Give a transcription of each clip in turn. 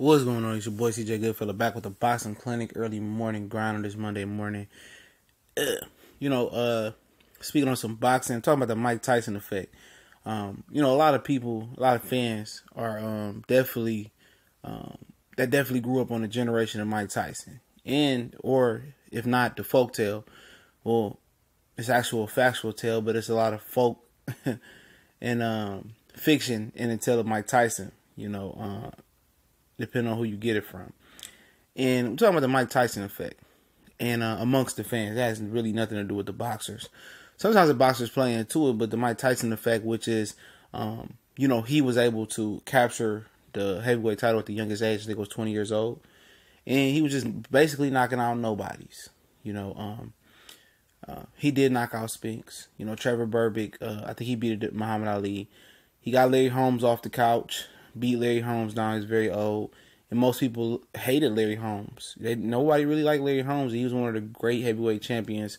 What's going on? It's your boy CJ Goodfella back with the boxing clinic early morning grind on this Monday morning. Speaking on some boxing, talking about the Mike Tyson effect. A lot of people, a lot of fans are definitely that definitely grew up on the generation of Mike Tyson, and or if not the folk tale, well, it's actual factual tale, but it's a lot of folk and fiction in the tale of Mike Tyson. Depending on who you get it from. And I'm talking about the Mike Tyson effect. And amongst the fans, that has really nothing to do with the boxers. Sometimes the boxers play into it, but the Mike Tyson effect, which is, he was able to capture the heavyweight title at the youngest age. I think it was 20 years old. And he was just basically knocking out nobodies. He did knock out Spinks. Trevor Berbick, I think he beat Muhammad Ali. He got Larry Holmes off the couch. Beat Larry Holmes down. He's very old. And most people hated Larry Holmes. Nobody really liked Larry Holmes. He was one of the great heavyweight champions.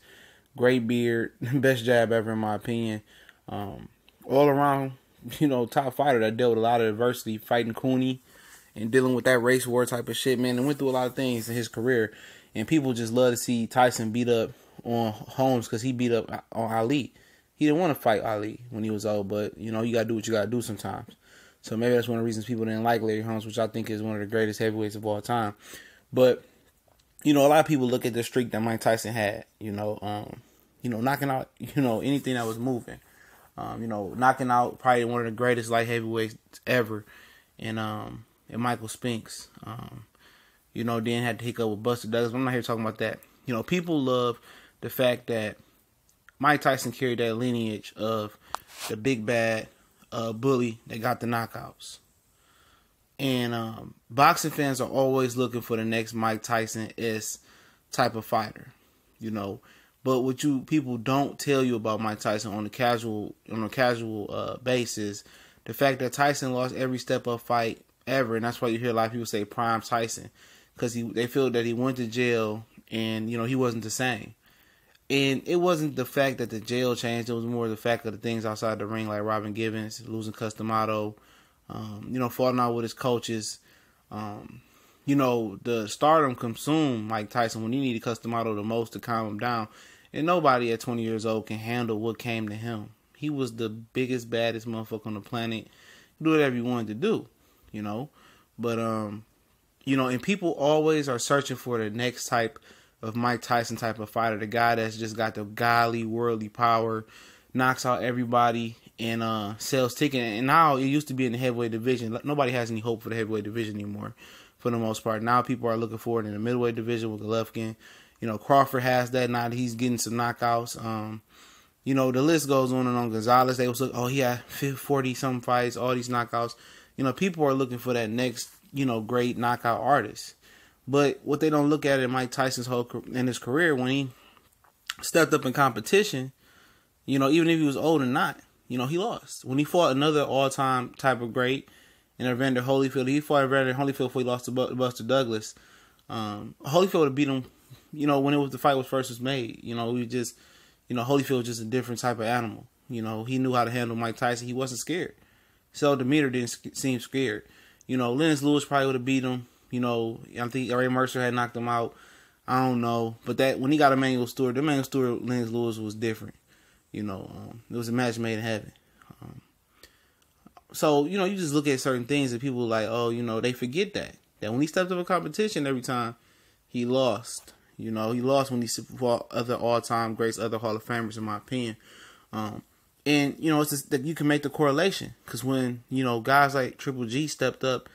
Great beard. Best jab ever, in my opinion. All around, top fighter that dealt with a lot of adversity, fighting Cooney and dealing with that race war type of shit, man. And went through a lot of things in his career. And people just love to see Tyson beat up on Holmes because he beat up on Ali. He didn't want to fight Ali when he was old, but, you got to do what you got to do sometimes. So maybe that's one of the reasons people didn't like Larry Holmes, which I think is one of the greatest heavyweights of all time. But, a lot of people look at the streak that Mike Tyson had, knocking out, anything that was moving. Knocking out probably one of the greatest light heavyweights ever and Michael Spinks. Then had to hiccup with Buster Douglas. But I'm not here talking about that. People love the fact that Mike Tyson carried that lineage of the big bad bully that got the knockouts. And boxing fans are always looking for the next Mike Tyson-esque type of fighter, But what people don't tell you about Mike Tyson on a casual basis, the fact that Tyson lost every step up fight ever, and that's why you hear a lot of people say prime Tyson, because they feel that he went to jail and he wasn't the same. And it wasn't the fact that the jail changed. It was more the fact of the things outside the ring, like Robin Givens, losing Customato, falling out with his coaches. The stardom consumed Mike Tyson when he needed Customato the most to calm him down. And nobody at 20 years old can handle what came to him. He was the biggest, baddest motherfucker on the planet. Do whatever he wanted to do, But, and people always are searching for the next type of Mike Tyson type of fighter, the guy that's just got the godly, worldly power, knocks out everybody, and sells tickets. And now it used to be in the heavyweight division. Nobody has any hope for the heavyweight division anymore, for the most part. Now people are looking for it in the middleweight division with Golovkin. Crawford has that now that he's getting some knockouts. The list goes on and on. Gonzalez, they was he had 40-something fights, all these knockouts. People are looking for that next, great knockout artist. But what they don't look at in Mike Tyson's in his career, when he stepped up in competition, even if he was old or not, he lost. When he fought another all-time type of great in Evander Holyfield, he fought Evander Holyfield before he lost to Buster Douglas. Holyfield would have beat him, when the fight was first made. Holyfield was just a different type of animal. He knew how to handle Mike Tyson. He wasn't scared. So demeanor didn't seem scared. Lennox Lewis probably would have beat him. I think Ray Mercer had knocked him out. I don't know. But that when he got Emmanuel Stewart, Lennox Lewis was different. It was a match made in heaven. So, you just look at certain things and people are like, they forget that when he stepped up in competition every time, he lost. He lost when he fought other all-time greats, other Hall of Famers, in my opinion. And, it's just that you can make the correlation. Because when, guys like Triple G stepped up,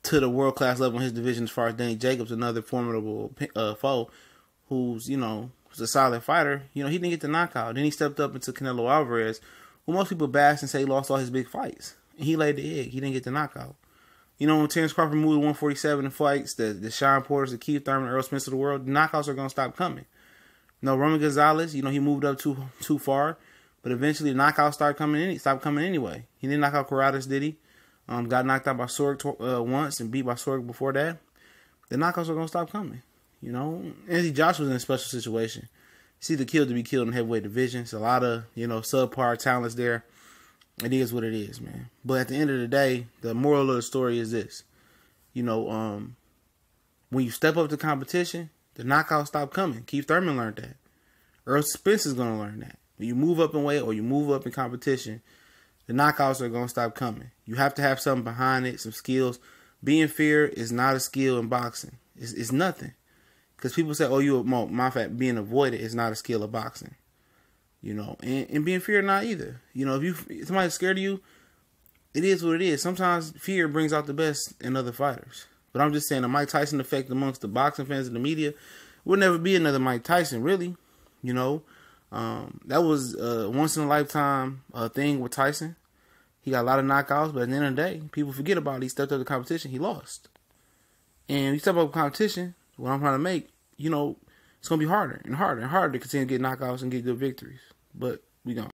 to the world-class level in his division as far as Danny Jacobs, another formidable foe who's, was a solid fighter, he didn't get the knockout. Then he stepped up into Canelo Alvarez, who most people bash and say he lost all his big fights. And he laid the egg. He didn't get the knockout. When Terrence Crawford moved to 147 in fights, the Sean Porters, the Keith Thurman, Earl Spencer of the world, the knockouts are going to stop coming. Roman Gonzalez, he moved up too far, but eventually the knockouts stopped coming anyway. He didn't knock out Corrales, did he? Got knocked out by Sorg once and beat by Sorg before that. The knockouts are going to stop coming. Anthony Joshua was in a special situation. He's either killed to be killed in the heavyweight division. It's a lot of, subpar talents there. It is what it is, man. But at the end of the day, the moral of the story is this. You know, when you step up to competition, the knockouts stop coming. Keith Thurman learned that. Earl Spence is going to learn that. When you move up in weight or you move up in competition, the knockouts are going to stop coming. You have to have something behind it, some skills. Being fair is not a skill in boxing. It's nothing. Because people say, oh, my fact, being avoided is not a skill of boxing. You know, and being fair not either. You know, if somebody's scared of you, it is what it is. Sometimes fear brings out the best in other fighters. But I'm just saying the Mike Tyson effect amongst the boxing fans and the media will never be another Mike Tyson, really. You know, that was a once in a lifetime thing with Tyson. He got a lot of knockouts, but at the end of the day, people forget about it. He stepped up to competition, he lost. And you step up to competition, what I'm trying to make, you know, it's going to be harder and harder and harder to continue to get knockouts and get good victories. But we gone.